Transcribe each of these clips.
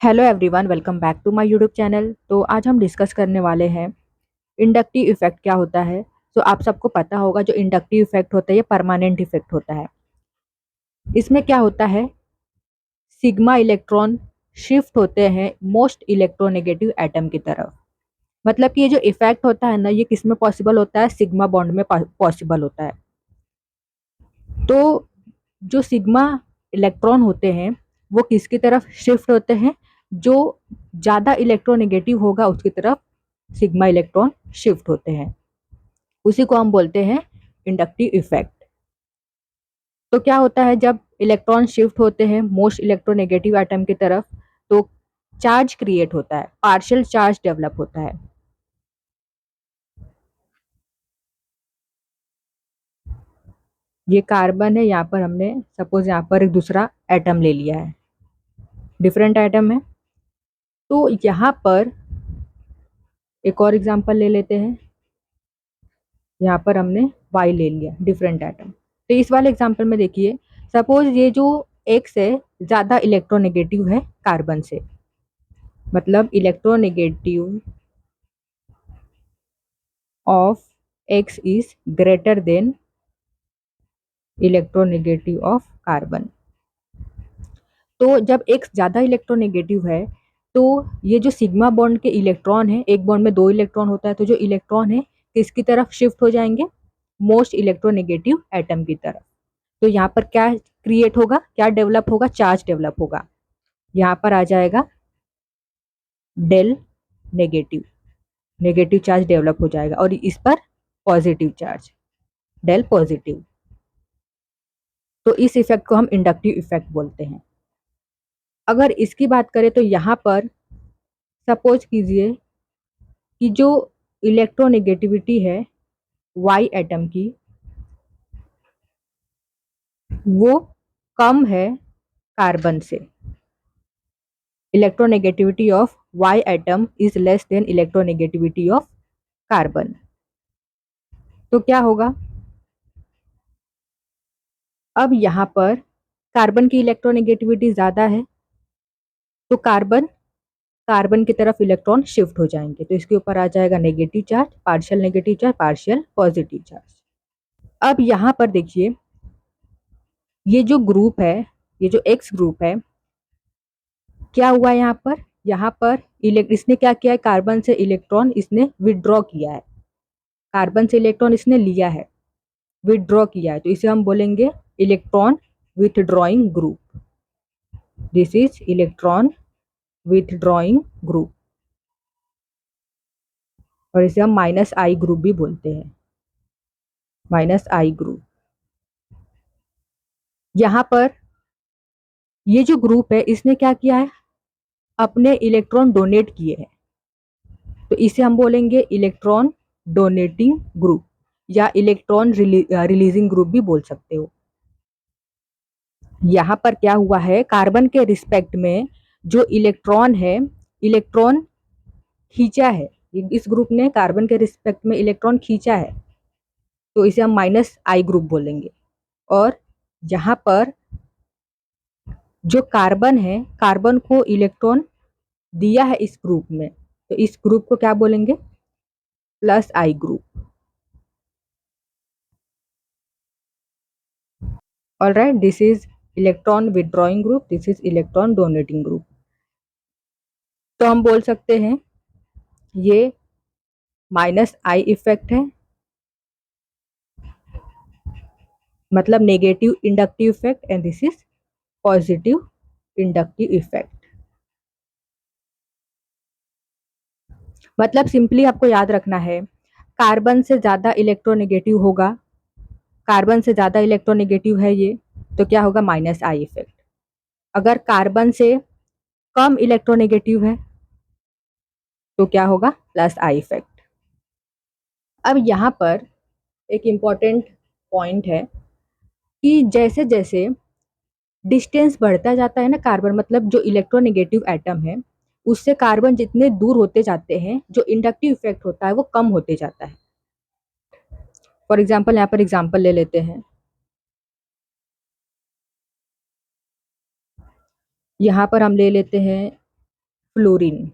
Hello everyone, welcome back to my YouTube channel. तो आज हम डिस्कस करने वाले हैं इंडक्टिव इफेक्ट क्या होता है। तो आप सबको पता होगा जो इंडक्टिव इफेक्ट होता है ये परमानेंट इफेक्ट होता है। इसमें क्या होता है, सिग्मा इलेक्ट्रॉन शिफ्ट होते हैं मोस्ट इलेक्ट्रोनेगेटिव एटम की तरफ। मतलब कि ये जो इफेक्ट होता है ना, ये किस में पॉसिबल होता है, सिग्मा बॉन्ड में पॉसिबल होता है। तो जो सिग्मा इलेक्ट्रॉन होते हैं वो किसकी तरफ शिफ्ट होते हैं, जो ज़्यादा इलेक्ट्रोनेगेटिव होगा उसकी तरफ सिग्मा इलेक्ट्रॉन शिफ्ट होते हैं। उसी को हम बोलते हैं इंडक्टिव इफेक्ट। तो क्या होता है, जब इलेक्ट्रॉन शिफ्ट होते हैं मोस्ट इलेक्ट्रोनेगेटिव एटम की तरफ, तो चार्ज क्रिएट होता है, पार्शियल चार्ज डेवलप होता है। ये कार्बन है, यहाँ पर हमने सपोज यहाँ पर एक दूसरा एटम ले लिया है, डिफरेंट एटम है। तो यहाँ पर एक और एग्जांपल ले लेते हैं, यहाँ पर हमने वाई ले लिया, डिफरेंट एटम। तो इस वाले एग्जांपल में देखिए, सपोज ये जो एक्स है ज़्यादा इलेक्ट्रोनेगेटिव है कार्बन से, मतलब electronegative of x is greater than electronegative of carbon. तो जब एक्स ज़्यादा इलेक्ट्रोनेगेटिव है तो ये जो सिग्मा बॉन्ड के इलेक्ट्रॉन है, एक बॉन्ड में दो इलेक्ट्रॉन होता है, तो जो इलेक्ट्रॉन है किसकी तरफ शिफ्ट हो जाएंगे, मोस्ट इलेक्ट्रोनेगेटिव एटम की तरफ। तो यहाँ पर क्या क्रिएट होगा, क्या डेवलप होगा, चार्ज डेवलप होगा। यहाँ पर आ जाएगा del negative, negative charge develop हो जाएगा, और इस पर पॉजिटिव चार्ज, डेल पॉजिटिव। तो इस इफेक्ट को हम इंडक्टिव इफेक्ट बोलते हैं। अगर इसकी बात करें तो यहाँ पर सपोज कीजिए कि जो इलेक्ट्रोनेगेटिविटी है वाई एटम की, वो कम है कार्बन से। Electronegativity of Y atom is less than electronegativity of carbon. तो क्या होगा, अब यहाँ पर कार्बन की इलेक्ट्रोनेगेटिविटी ज़्यादा है, तो कार्बन कार्बन की तरफ इलेक्ट्रॉन शिफ्ट हो जाएंगे, तो इसके ऊपर आ जाएगा negative charge, negative charge, partial positive charge. अब यहाँ पर देखिए, ये जो ग्रुप है, ये जो एक्स ग्रुप है, क्या हुआ यहाँ पर इसने क्या किया है, कार्बन से इलेक्ट्रॉन इसने विड्रॉ किया है, कार्बन से इलेक्ट्रॉन इसने लिया है, विड्रॉ किया है, तो इसे हम बोलेंगे electron withdrawing group. This is electron withdrawing group, और इसे हम माइनस आई ग्रुप भी बोलते हैं, माइनस आई ग्रुप। यहाँ पर ये जो ग्रुप है इसने क्या किया है, अपने इलेक्ट्रॉन डोनेट किए हैं, तो इसे हम बोलेंगे इलेक्ट्रॉन डोनेटिंग ग्रुप, या इलेक्ट्रॉन रिलीजिंग ग्रुप भी बोल सकते हो। यहाँ पर क्या हुआ है, कार्बन के रिस्पेक्ट में जो इलेक्ट्रॉन है, इलेक्ट्रॉन खींचा है, इस ग्रुप ने कार्बन के रिस्पेक्ट में इलेक्ट्रॉन खींचा है, तो इसे हम माइनस आई ग्रुप बोलेंगे। और यहाँ पर जो कार्बन है, कार्बन को इलेक्ट्रॉन दिया है इस ग्रुप में, तो इस ग्रुप को क्या बोलेंगे, plus I group. Alright, this is electron withdrawing group, this is electron donating group. तो हम बोल सकते हैं ये माइनस आई इफेक्ट है, मतलब negative inductive effect, and this is positive inductive effect. मतलब सिंपली आपको याद रखना है, कार्बन से ज़्यादा इलेक्ट्रोनेगेटिव होगा, कार्बन से ज़्यादा इलेक्ट्रोनेगेटिव है ये, तो क्या होगा, माइनस आई इफेक्ट। अगर कार्बन से कम इलेक्ट्रोनेगेटिव है तो क्या होगा, प्लस आई इफेक्ट। अब यहाँ पर एक इम्पॉर्टेंट पॉइंट है कि जैसे जैसे डिस्टेंस बढ़ता जाता है ना कार्बन, मतलब जो इलेक्ट्रोनेगेटिव एटम है उससे कार्बन जितने दूर होते जाते हैं, जो इंडक्टिव इफेक्ट होता है वो कम होते जाता है। फॉर एग्जाम्पल यहाँ पर एग्जाम्पल ले लेते हैं, यहाँ पर हम ले लेते हैं फ्लोरीन।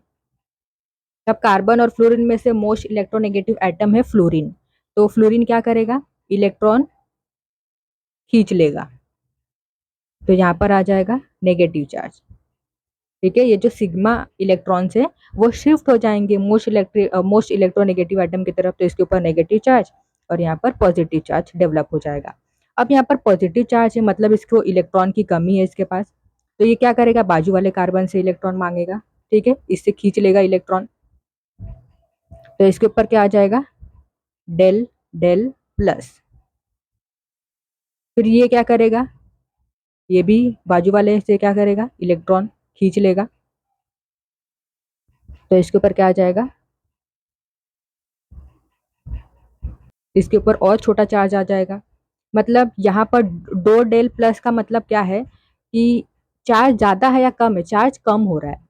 तब कार्बन और फ्लोरीन में से मोस्ट इलेक्ट्रोनेगेटिव एटम है फ्लोरीन। तो फ्लोरीन क्या करेगा, इलेक्ट्रॉन खींच लेगा, तो यहाँ पर आ जाएगा नेगेटिव चार्ज। ठीक है, ये जो सिग्मा इलेक्ट्रॉन्स है वो शिफ्ट हो जाएंगे मोस्ट इलेक्ट्रोनेगेटिव एटम की तरफ, तो इसके ऊपर नेगेटिव चार्ज और यहाँ पर पॉजिटिव चार्ज डेवलप हो जाएगा। अब यहाँ पर पॉजिटिव चार्ज है, मतलब इसको इलेक्ट्रॉन की कमी है इसके पास, तो ये क्या करेगा, बाजू वाले कार्बन से इलेक्ट्रॉन मांगेगा। ठीक है, इससे खींच लेगा इलेक्ट्रॉन, तो इसके ऊपर क्या आ जाएगा, डेल डेल प्लस। फिर ये क्या करेगा, ये भी बाजू वाले से क्या करेगा, इलेक्ट्रॉन खींच लेगा, तो इसके ऊपर क्या आ जाएगा, इसके ऊपर और छोटा चार्ज आ जाएगा। मतलब यहाँ पर दो डेल प्लस का मतलब क्या है कि चार्ज ज्यादा है या कम है, चार्ज कम हो रहा है।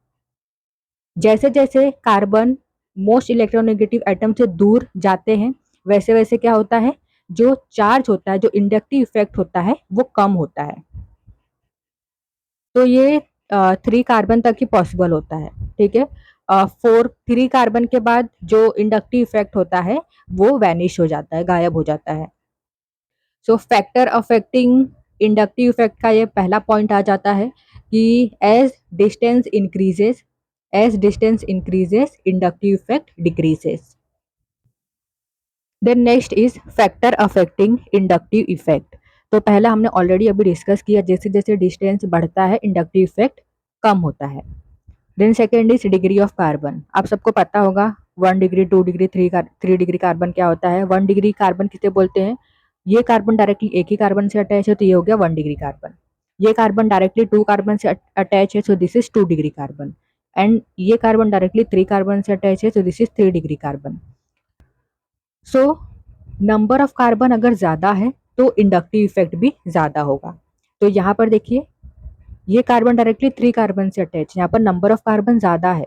जैसे जैसे कार्बन मोस्ट इलेक्ट्रोनेगेटिव एटम से दूर जाते हैं, वैसे वैसे क्या होता है, जो चार्ज होता है, जो इंडक्टिव इफेक्ट होता है वो कम होता है। तो ये 3 कार्बन तक ही पॉसिबल होता है। ठीक है, 3 कार्बन के बाद जो इंडक्टिव इफेक्ट होता है वो वैनिश हो जाता है, गायब हो जाता है। So factor affecting inductive effect का ये पहला पॉइंट आ जाता है कि as distance increases inductive effect decreases. Then next is factor affecting inductive effect. तो पहला हमने ऑलरेडी अभी डिस्कस किया, जैसे जैसे डिस्टेंस बढ़ता है इंडक्टिव इफेक्ट कम होता है। Then second is degree of carbon. आप सबको पता होगा 1 डिग्री, 2 डिग्री, 3 डिग्री कार्बन क्या होता है। 1 डिग्री कार्बन किसे बोलते हैं, ये कार्बन डायरेक्टली एक ही कार्बन से अटैच है तो ये हो गया 1 डिग्री कार्बन। ये कार्बन डायरेक्टली 2 कार्बन से अटैच है, so this is 2 degree carbon. And ये कार्बन डायरेक्टली 3 कार्बन से अटैच है, so this is 3 degree carbon. So number of carbon अगर ज्यादा है तो इंडक्टिव इफेक्ट भी ज्यादा होगा। तो यहाँ पर देखिए, ये कार्बन डायरेक्टली 3 कार्बन से अटैच, यहाँ पर नंबर ऑफ कार्बन ज्यादा है,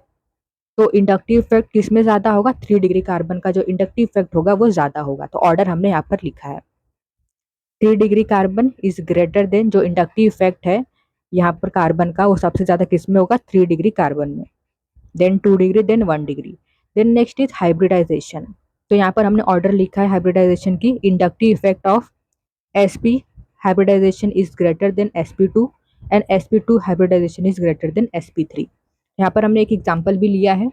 तो इंडक्टिव इफेक्ट किस में ज्यादा होगा, 3 डिग्री कार्बन का जो इंडक्टिव इफेक्ट होगा वो ज्यादा होगा। तो ऑर्डर हमने यहाँ पर लिखा है, 3 degree carbon is greater than, जो इंडक्टिव इफेक्ट है यहाँ पर कार्बन का वो सबसे ज्यादा किस में होगा, 3 डिग्री कार्बन में। Then 2 degree, then 1 degree. Then next is hybridisation. तो यहाँ पर हमने ऑर्डर लिखा है हाइब्रिडाइजेशन की, inductive effect of sp hybridization is greater than sp2 and sp2 hybridization is greater than sp3। यहाँ पर हमने एक एग्जांपल भी लिया है।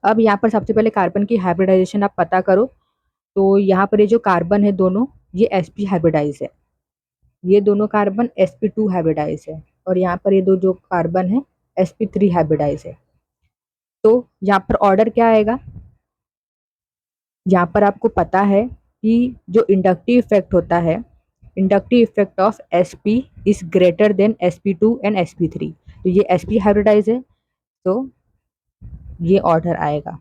अब यहाँ पर सबसे पहले कार्बन की हाइब्रिडाइजेशन आप पता करो। तो यहाँ पर ये जो कार्बन है दोनों, ये sp हाइब्रिडाइज है, ये दोनों कार्बन sp2 हाइब्रिडाइज है, और यहाँ पर ये दो जो कार्बन है sp3 हाइब्रिडाइज है। तो यहाँ पर ऑर्डर क्या आएगा, यहाँ पर आपको पता है कि जो इंडक्टिव इफेक्ट होता है, inductive effect of sp is greater than sp2 and sp3। तो ये sp हाइब्रिडाइज है, तो ये ऑर्डर आएगा।